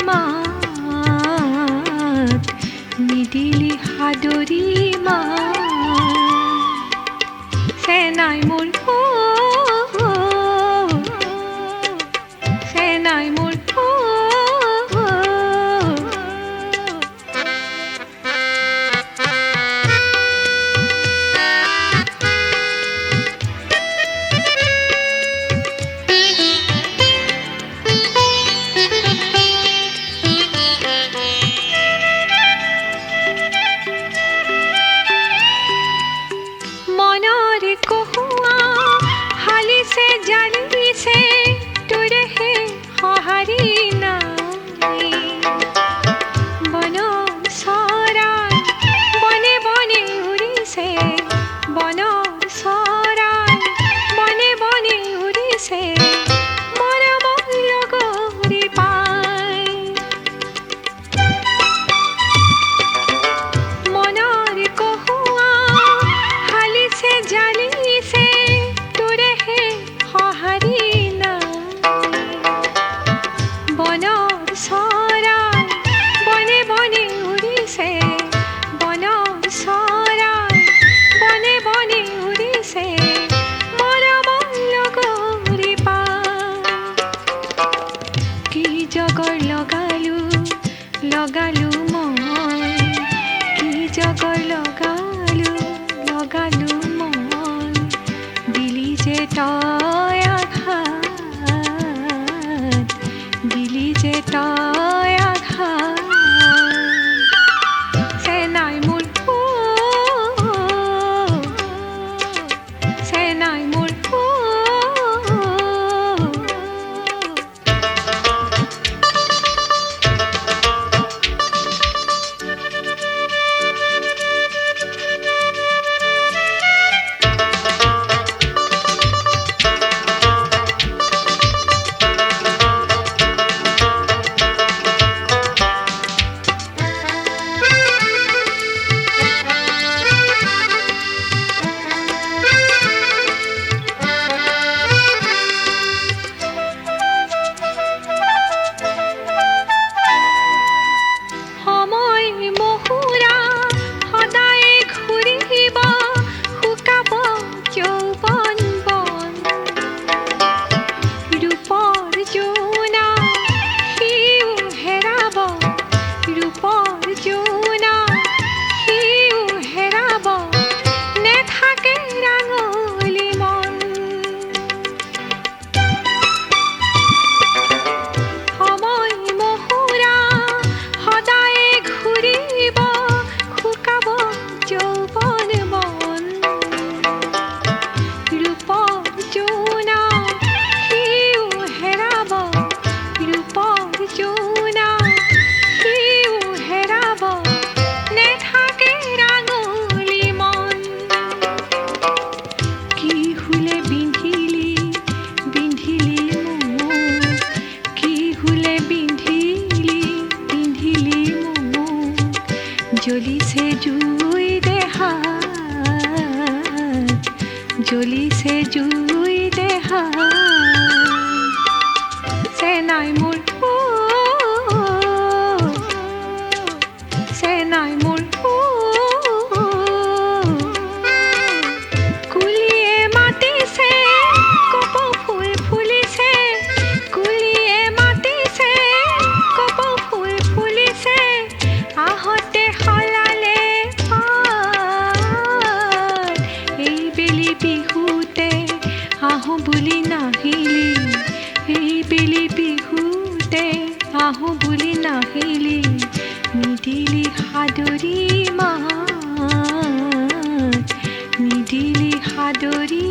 মাত নিদিলি সাদৰী মাত চেনাই মোৰ চেনাই মোৰ জানিছে তোৰেহে সঁহাৰি নাই বন চৰাই বনে বনে উৰিছে বন চৰাই বনে বনে উৰিছে মৰমৰ লগৰী পাই মনৰ কহুৱা হালিছে জালিছে তোৰেহে সঁহাৰি নাই বনৰ চৰাই বনে বনে উৰিছে বনৰ চৰাই বনে বনে উৰিছে মৰমৰ লগৰী পাই কি জগৰ লগালো মই কি জগৰ লগালো মই দিলি যে তই আঘাত দিলি যে তই আঘাত চেনাই মোৰ চেনাই মোৰ জ্বলিছে জুই দেহাত জ্বলিছে জুই দেহাত চেনাই মোৰ চেনাই মোৰ কুলিয়ে মাতিছে কপৌ ফুল ফুলিছে কুলিয়ে মাতিছে কপৌ ফুল ফুলিছে আহতে সলালে এই বেলি বিহুতে আহোঁ বুলি নাহিলি এই বেলি বিহুতে আহোঁ বুলি নাহিলি নিদিলি সাদৰী মাত নিদিলি সাদৰী